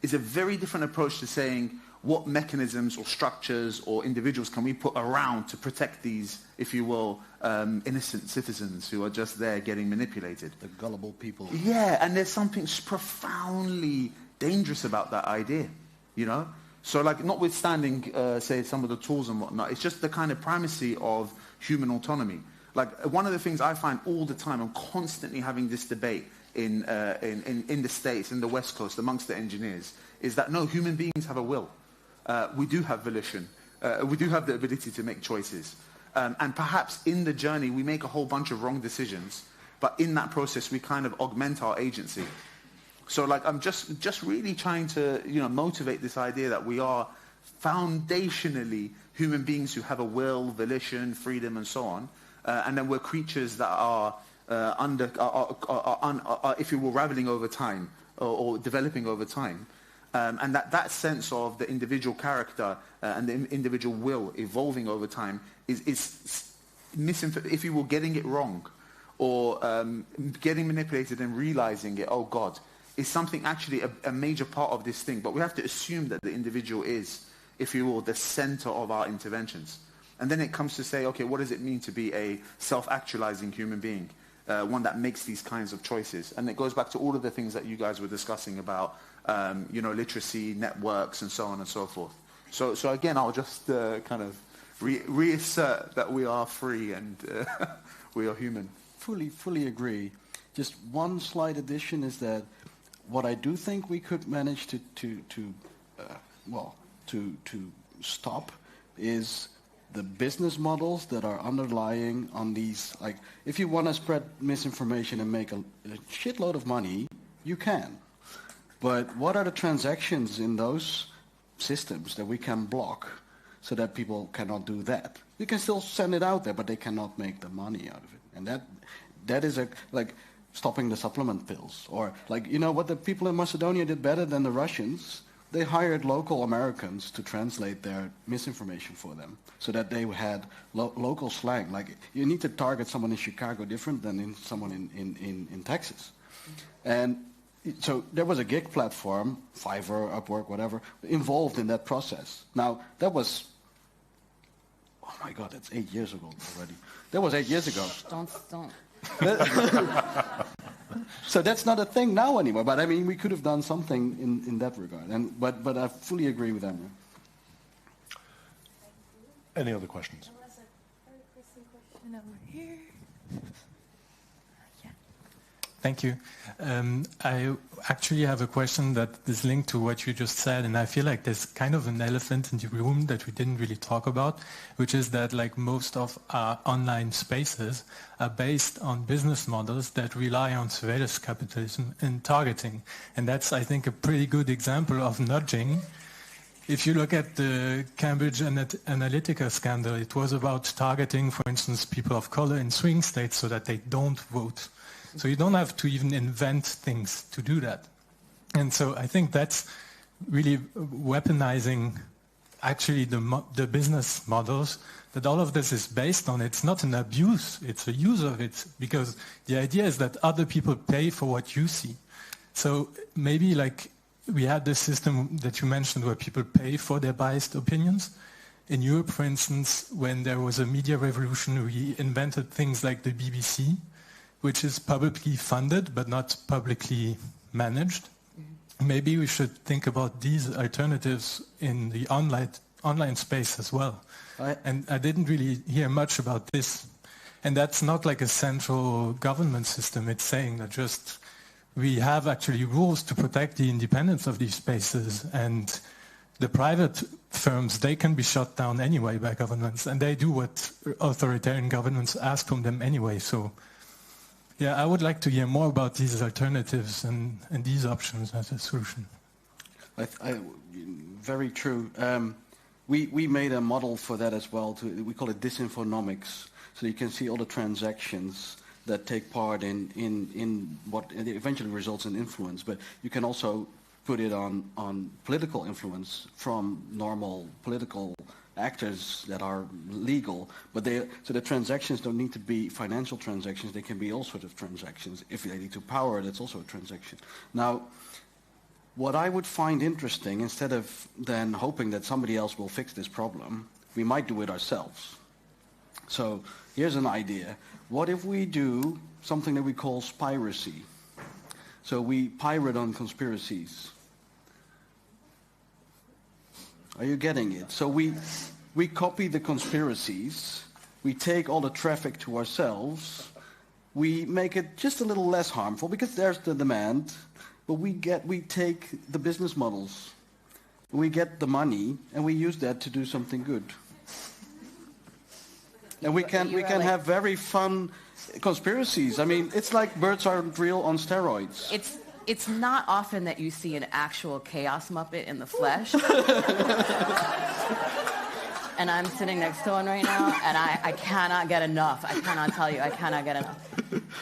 is a very different approach to saying what mechanisms or structures or individuals can we put around to protect these, if you will, innocent citizens who are just there getting manipulated. The gullible people. Yeah, and there's something profoundly dangerous about that idea, So like notwithstanding, say, some of the tools and whatnot, it's just the kind of primacy of human autonomy. Like one of the things I find all the time, I'm constantly having this debate in the States, in the West Coast, amongst the engineers, is that no, human beings have a will. We do have volition. We do have the ability to make choices. And perhaps in the journey, we make a whole bunch of wrong decisions, but in that process, we kind of augment our agency. So like I'm just really trying to motivate this idea that we are foundationally human beings who have a will, volition, freedom, and so on, and then we're creatures that are if you will, raveling over time or developing over time. And that sense of the individual character and the individual will evolving over time is if you will, getting it wrong or getting manipulated and realizing it, oh God, is something actually a major part of this thing. But we have to assume that the individual is, if you will, the center of our interventions. And then it comes to say, okay, what does it mean to be a self-actualizing human being? One that makes these kinds of choices. And it goes back to all of the things that you guys were discussing about, literacy, networks, and so on and so forth. So again, I'll just kind of reassert that we are free and we are human. Fully agree. Just one slight addition is that what I do think we could manage to stop is the business models that are underlying on these. Like, if you want to spread misinformation and make a shitload of money, you can. But what are the transactions in those systems that we can block so that people cannot do that? We can still send it out there, but they cannot make the money out of it. And that is like stopping the supplement pills. Or like, what the people in Macedonia did better than the Russians? They hired local Americans to translate their misinformation for them so that they had local slang. Like, you need to target someone in Chicago different than in someone in Texas. And so there was a gig platform, Fiverr, Upwork, whatever, involved in that process. Now, that was, oh my God, that's 8 years ago already. That was 8 years ago. Don't. So that's not a thing now anymore. But I mean, we could have done something in that regard. But I fully agree with Emma. Any other questions? There was a very pressing question over here. Thank you. I actually have a question that is linked to what you just said, and I feel like there's kind of an elephant in the room that we didn't really talk about, which is that like most of our online spaces are based on business models that rely on surveillance capitalism and targeting. And that's, I think, a pretty good example of nudging. If you look at the Cambridge Analytica scandal, it was about targeting, for instance, people of color in swing states so that they don't vote. So you don't have to even invent things to do that. And so I think that's really weaponizing actually the business models that all of this is based on. It's not an abuse, it's a use of it, because the idea is that other people pay for what you see. So maybe like we had this system that you mentioned where people pay for their biased opinions. In Europe, for instance, when there was a media revolution, we invented things like the BBC, which is publicly funded but not publicly managed. Mm-hmm. Maybe we should think about these alternatives in the online space as well. And I didn't really hear much about this. And that's not like a central government system. It's saying that just we have actually rules to protect the independence of these spaces, and the private firms, they can be shut down anyway by governments, and they do what authoritarian governments ask from them anyway. So yeah, I would like to hear more about these alternatives and these options as a solution. Very true. We made a model for that as well. We call it Disinformation. So you can see all the transactions that take part in what eventually results in influence. But you can also put it on political influence from normal political actors that are legal, but so the transactions don't need to be financial transactions. They can be all sorts of transactions. If they lead to power, that's also a transaction. Now, what I would find interesting, instead of then hoping that somebody else will fix this problem, we might do it ourselves. So here's an idea. What if we do something that we call piracy? So we pirate on conspiracies. Are you getting it? So we copy the conspiracies, we take all the traffic to ourselves, we make it just a little less harmful because there's the demand, but we take the business models, we get the money, and we use that to do something good. And we can have very fun conspiracies. I mean, it's like birds aren't real on steroids. It's not often that you see an actual chaos Muppet in the flesh. And I'm sitting next to one right now, and I cannot get enough. I cannot tell you, I cannot get enough.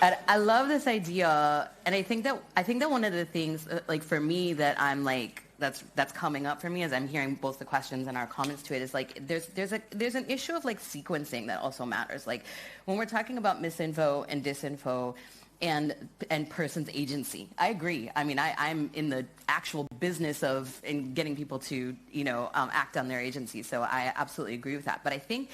And I love this idea, and I think that one of the things, like for me, that I'm like that's coming up for me as I'm hearing both the questions and our comments to it is like there's an issue of like sequencing that also matters. Like when we're talking about misinfo and disinfo and person's agency, I agree. I mean, I'm in the actual business of getting people to act on their agency, so I absolutely agree with that. But I think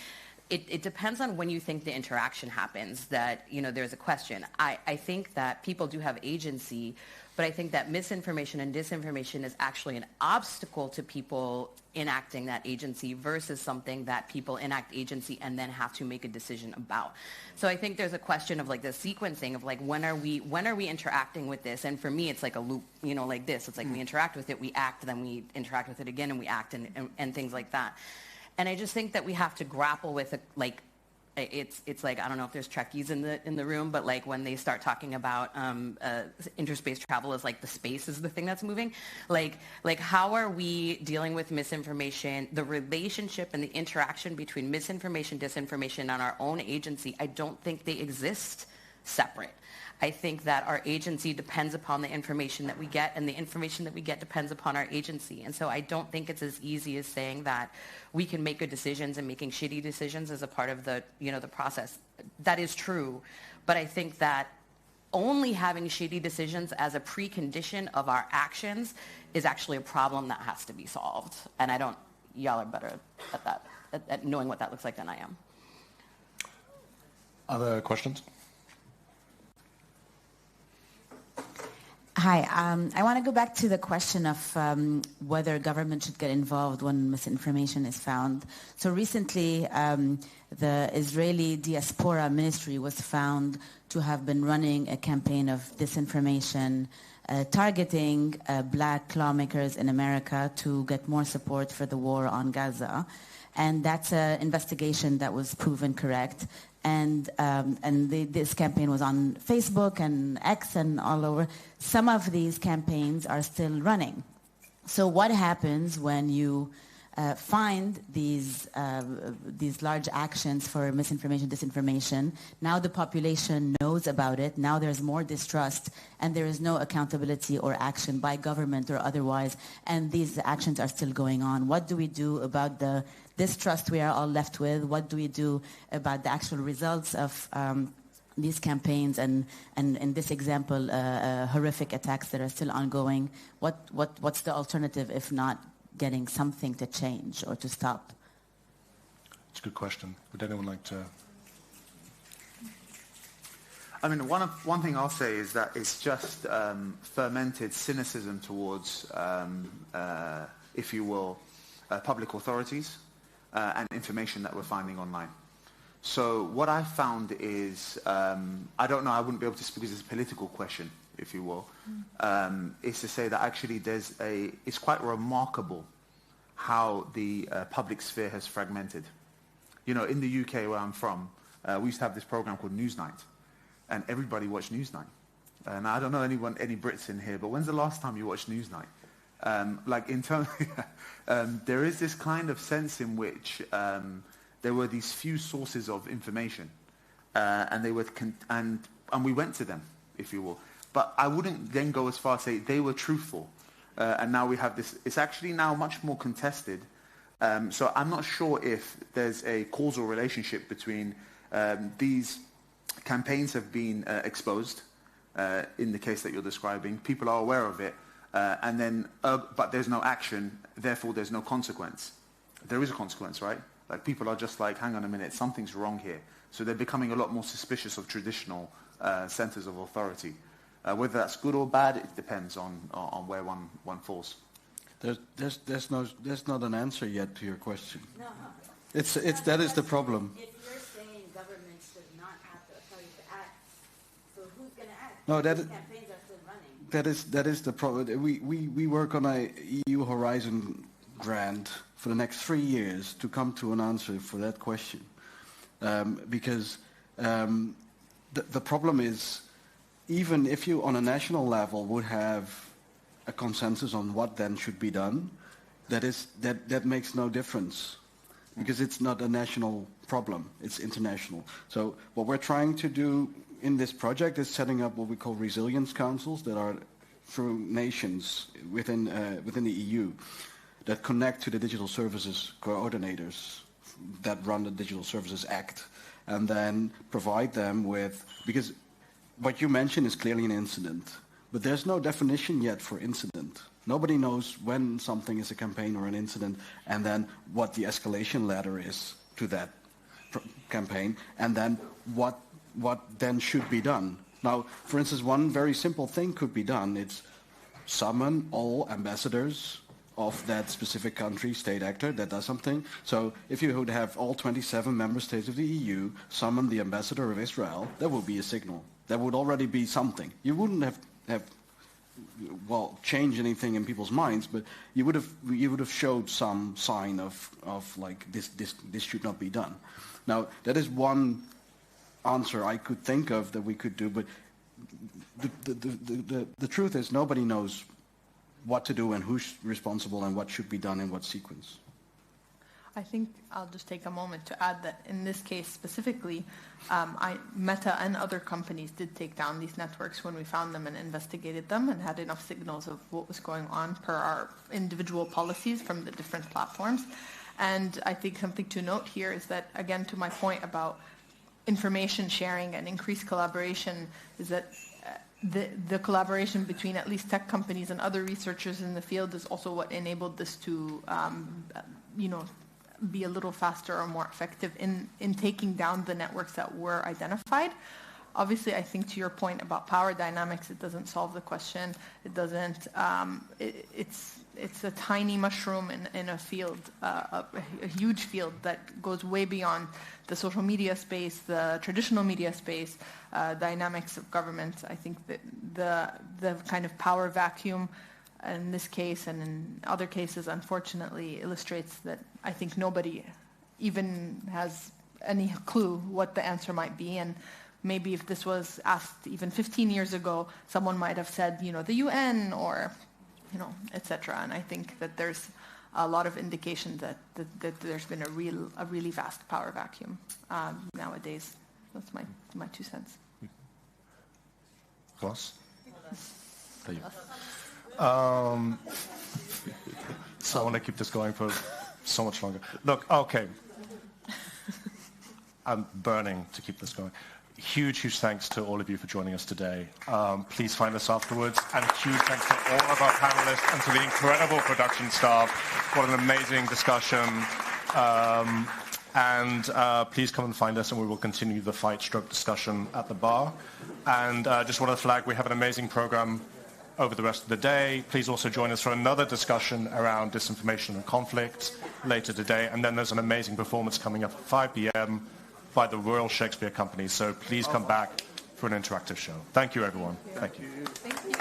it depends on when you think the interaction happens that there's a question. I think that people do have agency, but I think that misinformation and disinformation is actually an obstacle to people enacting that agency versus something that people enact agency and then have to make a decision about. So I think there's a question of like the sequencing of like when are we interacting with this? And for me, it's like a loop, like this. It's like we interact with it, we act, then we interact with it again, and we act, and things like that. And I just think that we have to grapple with it's like, I don't know if there's Trekkies in the room, but like when they start talking about interspace travel as like the space is the thing that's moving, like how are we dealing with misinformation, the relationship and the interaction between misinformation, disinformation, and our own agency? I don't think they exist separate. I think that our agency depends upon the information that we get, and the information that we get depends upon our agency. And so I don't think it's as easy as saying that we can make good decisions and making shitty decisions as a part of the process. That is true, but I think that only having shitty decisions as a precondition of our actions is actually a problem that has to be solved. And y'all are better at that, at knowing what that looks like than I am. Other questions? Hi, I want to go back to the question of whether government should get involved when misinformation is found. So recently, the Israeli Diaspora Ministry was found to have been running a campaign of disinformation targeting black lawmakers in America to get more support for the war on Gaza. And that's an investigation that was proven correct. And this campaign was on Facebook and X and all over. Some of these campaigns are still running. So what happens when you find these large actions for misinformation, disinformation? Now the population knows about it. Now there's more distrust, and there is no accountability or action by government or otherwise, and these actions are still going on. What do we do about the distrust we are all left with? What do we do about the actual results of these campaigns and in this example, horrific attacks that are still ongoing? What's the alternative if not getting something to change or to stop? It's a good question. Would anyone like to? I mean, one thing I'll say is that it's just fermented cynicism towards, if you will, public authorities and information that we're finding online. So what I found is, I don't know, I wouldn't be able to speak, because it's a political question, if you will, is to say that actually it's quite remarkable how the public sphere has fragmented. In the UK where I'm from, we used to have this program called Newsnight, and everybody watched Newsnight. And I don't know any Brits in here, but when's the last time you watched Newsnight? There is this kind of sense in which there were these few sources of information, and we went to them, if you will. But I wouldn't then go as far as say they were truthful. And now we have this. It's actually now much more contested. So I'm not sure if there's a causal relationship between these campaigns have been exposed in the case that you're describing. People are aware of it. But there's no action, therefore there's no consequence. There is a consequence, right? Like people are just like, hang on a minute, something's wrong here. So they're becoming a lot more suspicious of traditional centers of authority. Whether that's good or bad, it depends on where one falls. There's not an answer yet to your question. No. That is the problem. If you're saying government should not have the authority to act, so who's going to act? No, These campaigns are still running. That is the problem. We work on a EU Horizon grant for the next 3 years to come to an answer for that question, because the problem is, even if you on a national level would have a consensus on what then should be done, that makes no difference, because it's not a national problem, it's international. So what we're trying to do in this project is setting up what we call resilience councils that are through nations within the EU that connect to the digital services coordinators that run the Digital Services Act, and then provide them with, because what you mentioned is clearly an incident, but there's no definition yet for incident. Nobody knows when something is a campaign or an incident, and then what the escalation ladder is to that campaign, and then what then should be done. Now, for instance, one very simple thing could be done. It's summon all ambassadors of that specific country, state actor that does something. So if you would have all 27 member states of the EU summon the ambassador of Israel, that would be a signal. That would already be something. You wouldn't have change anything in people's minds, but you would have showed some sign of like this should not be done. Now, that is one answer I could think of that we could do, but the truth is nobody knows what to do and who's responsible and what should be done in what sequence. I think I'll just take a moment to add that in this case specifically, Meta and other companies did take down these networks when we found them and investigated them and had enough signals of what was going on per our individual policies from the different platforms. And I think something to note here is that, again, to my point about information sharing and increased collaboration, is that the collaboration between at least tech companies and other researchers in the field is also what enabled this to, be a little faster or more effective in taking down the networks that were identified. Obviously, I think to your point about power dynamics, it doesn't solve the question. It doesn't. It's a tiny mushroom in a field, a huge field that goes way beyond the social media space, the traditional media space, dynamics of governments. I think that the kind of power vacuum in this case and in other cases, unfortunately, illustrates that I think nobody even has any clue what the answer might be. And maybe if this was asked even 15 years ago, someone might have said, the UN or, etc. And I think that there's a lot of indication that there's been a really vast power vacuum nowadays. That's my 2 cents. Ross? So I want to keep this going for so much longer. Look, okay. I'm burning to keep this going. Huge thanks to all of you for joining us today. Please find us afterwards. And huge thanks to all of our panelists and to the incredible production staff. What an amazing discussion. Please come and find us, and we will continue the fight-stroke discussion at the bar. And just want to flag, we have an amazing program over the rest of the day. Please also join us for another discussion around disinformation and conflict later today. And then there's an amazing performance coming up at 5 p.m. by the Royal Shakespeare Company. So please come back for an interactive show. Thank you, everyone. Thank you. Thank you.